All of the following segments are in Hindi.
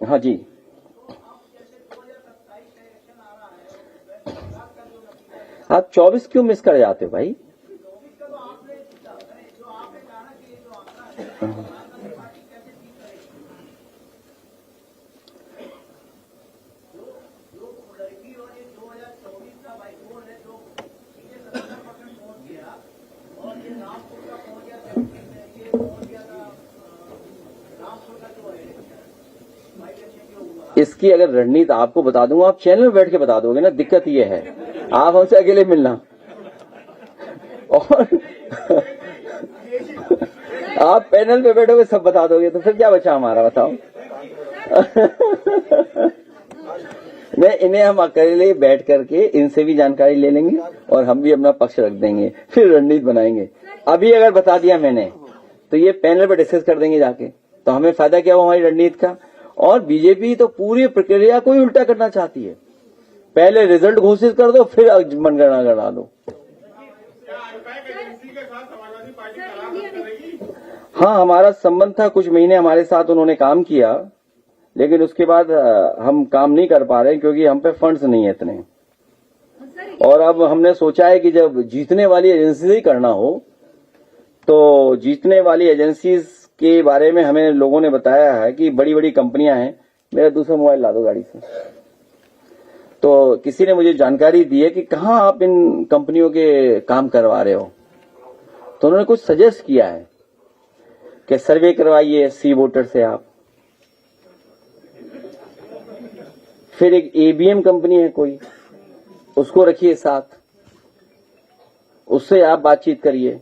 हाँ जी, आप 24 क्यों मिस कर जाते हो भाई? इसकी अगर रणनीति आपको बता दूंगा, आप चैनल में बैठ के बता दोगे ना। दिक्कत ये है, आप हमसे अकेले मिलना और आप पैनल पे बैठोगे सब बता दोगे, तो फिर क्या बचा हमारा, बताओ। नहीं, इन्हें हम अकेले बैठ करके इनसे भी जानकारी ले लेंगे और हम भी अपना पक्ष रख देंगे, फिर रणनीति बनाएंगे। अभी अगर बता दिया मैंने तो ये पैनल पे डिस्कस कर देंगे जाके, तो हमें फायदा क्या हुआ हमारी रणनीति का। और बीजेपी तो पूरी प्रक्रिया को ही उल्टा करना चाहती है। पहले रिजल्ट घोषित कर दो, फिर मनगणना करा दो। हाँ, हमारा संबंध था, कुछ महीने हमारे साथ उन्होंने काम किया, लेकिन उसके बाद हम काम नहीं कर पा रहे क्योंकि हम पे फंड्स नहीं है इतने। और अब हमने सोचा है कि जब जीतने वाली एजेंसी से ही करना हो, तो जीतने वाली एजेंसी के बारे में हमें लोगों ने बताया है कि बड़ी बड़ी कंपनियां हैं। मेरा दूसरा मोबाइल ला दो गाड़ी से। तो किसी ने मुझे जानकारी दी है कि कहाँ आप इन कंपनियों के काम करवा रहे हो, तो उन्होंने कुछ सजेस्ट किया है कि सर्वे करवाइए सी वोटर से आप। फिर एक एबीएम कंपनी है कोई, उसको रखिए साथ, उससे आप बातचीत करिए।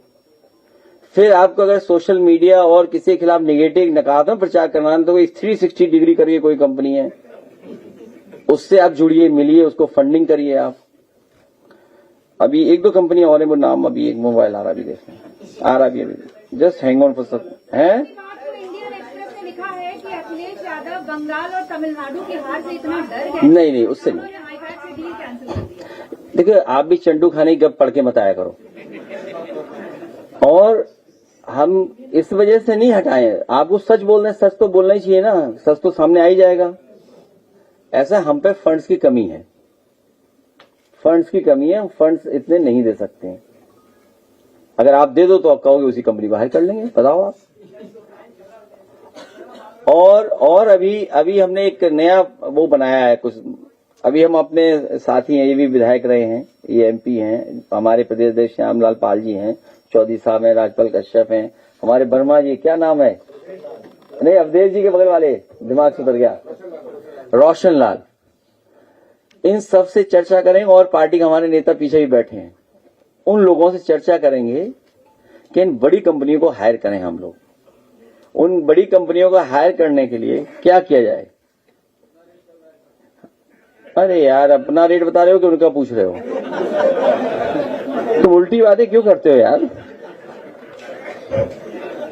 फिर आपको अगर सोशल मीडिया और किसी के खिलाफ निगेटिव नकारात्मक प्रचार करना है तो कोई 360 डिग्री करके कोई कंपनी है, उससे आप जुड़िए, मिलिए, उसको फंडिंग करिए आप। अभी एक दो कंपनी और है, वो नाम अभी एक मोबाइल आ रहा भी, देखिए आ रहा भी अभी, जस्ट हैंग ऑन फॉर सब है। इंडियन एक्सप्रेस ने लिखा है कि अखिलेश यादव बंगाल और तमिलनाडु की हार से इतना डर गए। नहीं, उससे नहीं। देखिए, आप भी चंडू खाने की गप पढ़ के मत आया करो। और हम इस वजह से नहीं हटाए, आपको सच बोलना है, सच तो बोलना ही चाहिए ना, सच तो सामने आ ही जाएगा। ऐसा हम पे फंड्स की कमी है, फंड्स की कमी है, हम फंड्स इतने नहीं दे सकते हैं। अगर आप दे दो तो आप कहोगे उसी कंपनी बाहर कर लेंगे, बताओ आप। और अभी हमने एक नया वो बनाया है कुछ। अभी हम अपने साथी हैं, ये भी विधायक रहे हैं, ये एमपी हैं, हमारे प्रदेश अध्यक्ष श्यामलाल पाल जी हैं, चौधरी साहब हैं, राजपाल कश्यप हैं, हमारे वर्मा जी, क्या नाम है, नहीं अवधेश जी के बगल वाले, दिमाग से उतर गया, रोशन लाल। इन सब से चर्चा करेंगे और पार्टी के हमारे नेता पीछे भी बैठे हैं, उन लोगों से चर्चा करेंगे कि इन बड़ी कंपनियों को हायर करें हम लोग। उन बड़ी कंपनियों को हायर करने के लिए क्या किया जाए। अरे यार, अपना रेट बता रहे हो कि उनका पूछ रहे हो? तुम उल्टी बातें क्यों करते हो यार?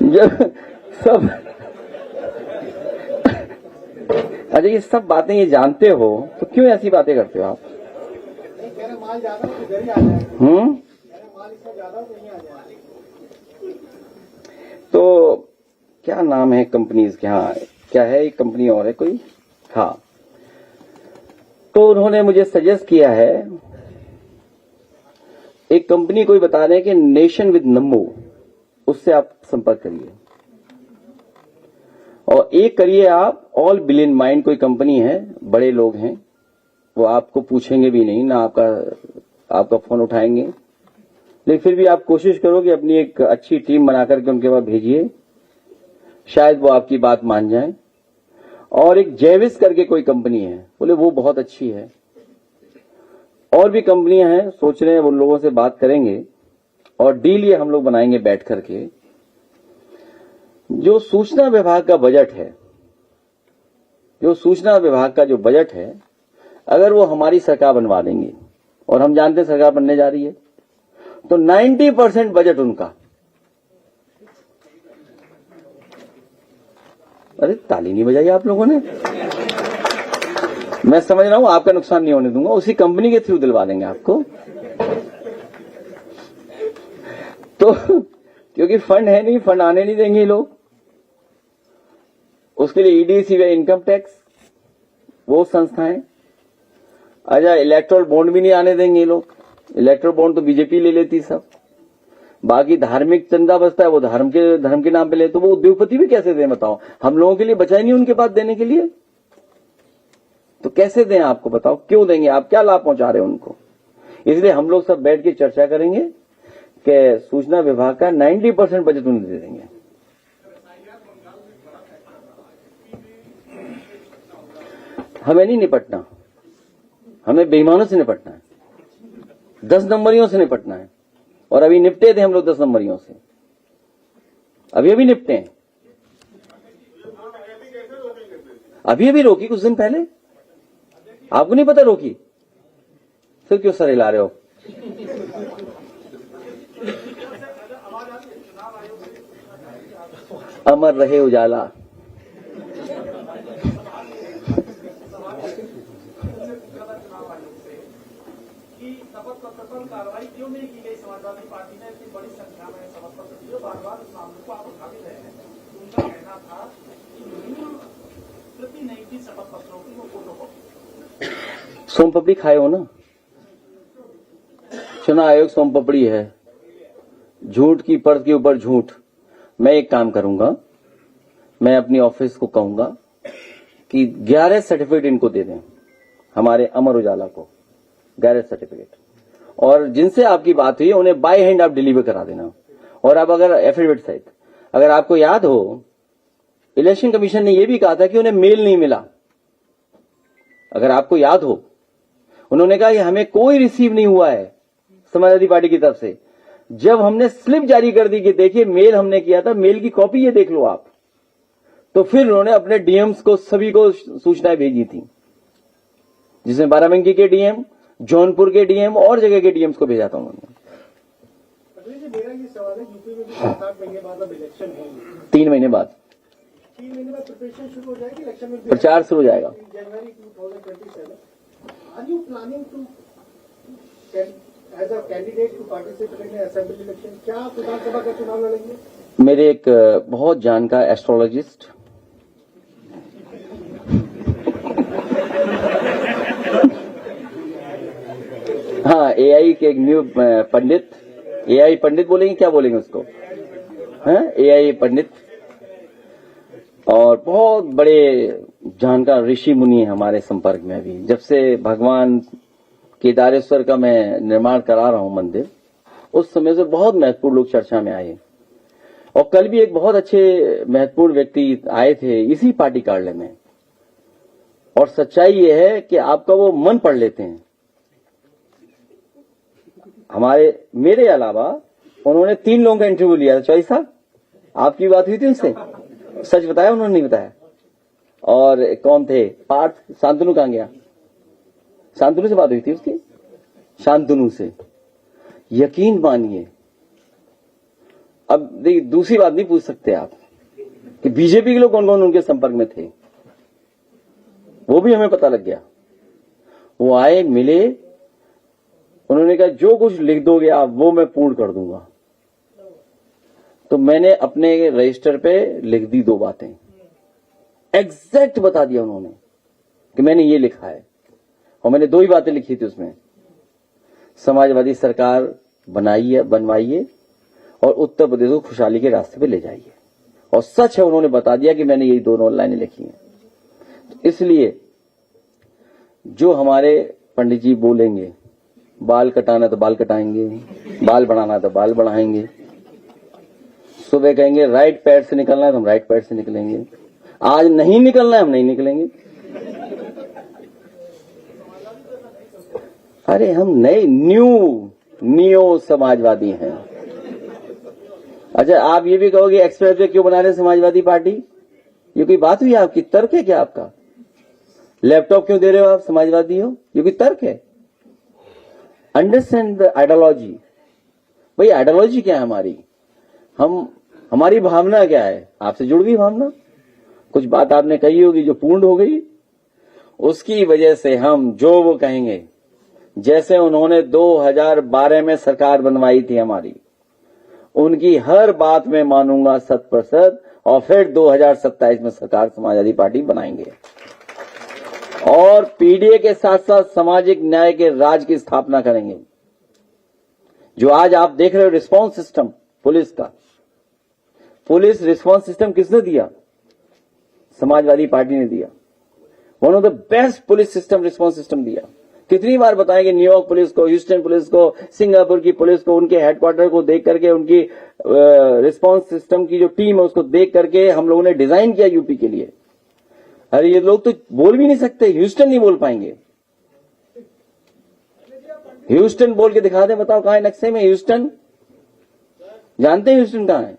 जब सब अच्छा, ये सब बातें ये जानते हो तो क्यों ऐसी बातें करते हो आप? तो क्या नाम है कंपनीज के? हाँ, क्या है, एक कंपनी और है कोई, हाँ। तो उन्होंने मुझे सजेस्ट किया है, एक कंपनी कोई बता रहे हैं कि नेशन विद नंबो, उससे आप संपर्क करिए। और एक करिए आप ऑल बिलियन माइंड, कोई कंपनी है, बड़े लोग हैं, वो आपको पूछेंगे भी नहीं ना, आपका फोन उठाएंगे, लेकिन फिर भी आप कोशिश करो कि अपनी एक अच्छी टीम बना करके उनके पास भेजिए, शायद वो आपकी बात मान जाए। और एक जेविस करके कोई कंपनी है, बोले वो बहुत अच्छी है। और भी कंपनियां हैं, सोच रहे हैं उन लोगों से बात करेंगे और डील ये हम लोग बनाएंगे बैठ करके। जो सूचना विभाग का बजट है, जो सूचना विभाग का जो बजट है, अगर वो हमारी सरकार बनवा देंगे, और हम जानते हैं सरकार बनने जा रही है, तो 90% बजट उनका। अरे ताली नहीं बजाई आप लोगों ने। मैं समझ रहा हूं, आपका नुकसान नहीं होने दूंगा, उसी कंपनी के थ्रू दिलवा देंगे आपको। तो क्योंकि फंड है नहीं, फंड आने नहीं देंगे लोग, उसके लिए ईडी, सीबीआई, इनकम टैक्स, वो संस्थाएं। अच्छा, इलेक्टोरल बॉन्ड भी नहीं आने देंगे ये लोग। इलेक्टोरल बॉन्ड तो बीजेपी ले लेती सब। बाकी धार्मिक चंदा बचता है वो धर्म के नाम पे ले, तो वो उद्योगपति भी कैसे दें बताओ? हम लोगों के लिए बचा ही नहीं उनके पास देने के लिए, तो कैसे दें आपको बताओ? क्यों देंगे? आप क्या लाभ पहुंचा रहे हो उनको? इसलिए हम लोग सब बैठ के चर्चा करेंगे कि सूचना विभाग का 90% बजट उन्हें दे देंगे। हमें नहीं निपटना, हमें बेईमानों से निपटना है, 10 नंबरियों से निपटना है। और अभी निपटे थे हम लोग 10 नंबरियों से, अभी निपटे हैं। अभी रोकी कुछ दिन पहले, आपको नहीं पता रोकी? फिर क्यों सर हिला रहे हो? अमर रहे उजाला। शपथ पत्र पर कार्रवाई क्यों नहीं की गई? समाजवादी पार्टी ने इतनी बड़ी संख्या में शपथ पत्र दिए, बार-बार इस मामले को आप उठा भी रहे हैं। उनका कहना था कि मूल प्रति नहीं थी शपथ पत्रों की, वो फोटोकॉपी। सोमपपड़ी खाए हो ना? चुनाव आयोग सोमपपड़ी है, झूठ की परत के ऊपर झूठ। मैं एक काम करूंगा, मैं अपनी ऑफिस को कहूंगा कि 11 सर्टिफिकेट इनको दे दें, हमारे अमर उजाला को 11 सर्टिफिकेट। और जिनसे आपकी बात हुई उन्हें बाय हैंड आप डिलीवर करा देना। और अब अगर एफिडेविट सहित, अगर आपको याद हो, इलेक्शन कमीशन ने यह भी कहा था कि उन्हें मेल नहीं मिला। अगर आपको याद हो, उन्होंने कहा कि हमें कोई रिसीव नहीं हुआ है समाजवादी पार्टी की तरफ से। जब हमने स्लिप जारी कर दी कि देखिए मेल हमने किया था, मेल की कॉपी ये देख लो आप, तो फिर उन्होंने अपने डीएम्स को सभी को सूचनाएं भेजी थी, जिसमें बाराबंकी के डीएम, जौनपुर के डीएम और जगह के डीएम्स को भेजा था उन्होंने। मेरा ये सवाल है, यूपी में भी 7-8 महीने बाद अब इलेक्शन होंगे, 3 महीने बाद 3 महीने बाद प्रिपरेशन शुरू हो जाएगी, इलेक्शन में प्रचार शुरू हो जाएगा। जनवरी 2027। Are you planning to as a candidate to participate in assembly election? क्या आप विधानसभा का चुनाव लड़ेंगे? मेरे एक बहुत जानकार एस्ट्रोलॉजिस्ट हाँ, एआई के एक न्यू पंडित, एआई पंडित बोलेंगे, क्या बोलेंगे उसको? हाँ, एआई पंडित, और बहुत बड़े जानकार ऋषि मुनि है हमारे संपर्क में। अभी जब से भगवान केदारेश्वर का मैं निर्माण करा रहा हूं मंदिर, उस समय से बहुत महत्वपूर्ण लोग चर्चा में आए। और कल भी एक बहुत अच्छे महत्वपूर्ण व्यक्ति आए थे इसी पार्टी कार्यालय में। और सच्चाई ये है कि आपका वो मन पढ़ लेते हैं। मेरे अलावा उन्होंने 3 लोगों का इंटरव्यू लिया था। चौधरी साहब, आपकी बात हुई थी उनसे? सच बताया उन्होंने? नहीं बताया। और कौन थे? पार्थ, शांतनु कहां गया? शांतनु से बात हुई थी उसकी, शांतनु से। यकीन मानिए, अब देखिए, दूसरी बात नहीं पूछ सकते आप कि बीजेपी के लोग कौन कौन उनके संपर्क में थे, वो भी हमें पता लग गया। वो आए, मिले, उन्होंने कहा जो कुछ लिख दोगे आप वो मैं पूर्ण कर दूंगा। तो मैंने अपने रजिस्टर पे लिख दी 2 बातें, एग्जैक्ट बता दिया उन्होंने कि मैंने ये लिखा है। और मैंने 2 ही बातें लिखी थी उसमें, समाजवादी सरकार बनवाइए और उत्तर प्रदेश को खुशहाली के रास्ते पे ले जाइए। और सच है, उन्होंने बता दिया कि मैंने यही 2 लाइनें लिखी हैं। तो इसलिए जो हमारे पंडित जी बोलेंगे, बाल कटाना तो बाल कटाएंगे, बाल बढ़ाना तो बाल बढ़ाएंगे, सुबह कहेंगे राइट पैर से निकलना है तो हम राइट पैर से निकलेंगे, आज नहीं निकलना है हम नहीं निकलेंगे। अरे हम नए न्यू समाजवादी हैं। अच्छा, आप ये भी कहोगे एक्सप्रेस वे क्यों बना रहे समाजवादी पार्टी? ये कोई बात हुई आपकी? तर्क है क्या आपका? लैपटॉप क्यों दे रहे हो आप समाजवादी हो? ये कोई तर्क है? Understand the ideology. भाई आइडियोलॉजी क्या है हमारी? हमारी भावना क्या है? आपसे जुड़ गई भावना, कुछ बात आपने कही होगी जो पूर्ण हो गई, उसकी वजह से हम जो वो कहेंगे, जैसे उन्होंने 2012 में सरकार बनवाई थी हमारी, उनकी हर बात में मानूंगा 100%। और फिर 2027 में सरकार समाजवादी पार्टी बनाएंगे। और पीडीए के साथ साथ सामाजिक न्याय के राज की स्थापना करेंगे। जो आज आप देख रहे हो रिस्पांस सिस्टम पुलिस का, पुलिस रिस्पांस सिस्टम किसने दिया? समाजवादी पार्टी ने दिया। One of the best police system response system दिया। कितनी बार बताएंगे न्यूयॉर्क पुलिस को, ह्यूस्टन पुलिस को, सिंगापुर की पुलिस को, उनके हेडक्वार्टर को देख करके, उनकी रिस्पांस सिस्टम की जो टीम है उसको देख करके हम लोगों ने डिजाइन किया यूपी के लिए। अरे ये लोग तो बोल भी नहीं सकते, ह्यूस्टन नहीं बोल पाएंगे। ह्यूस्टन बोल के दिखा दे, बताओ कहां है नक्शे में ह्यूस्टन? जानते हैं ह्यूस्टन कहां है?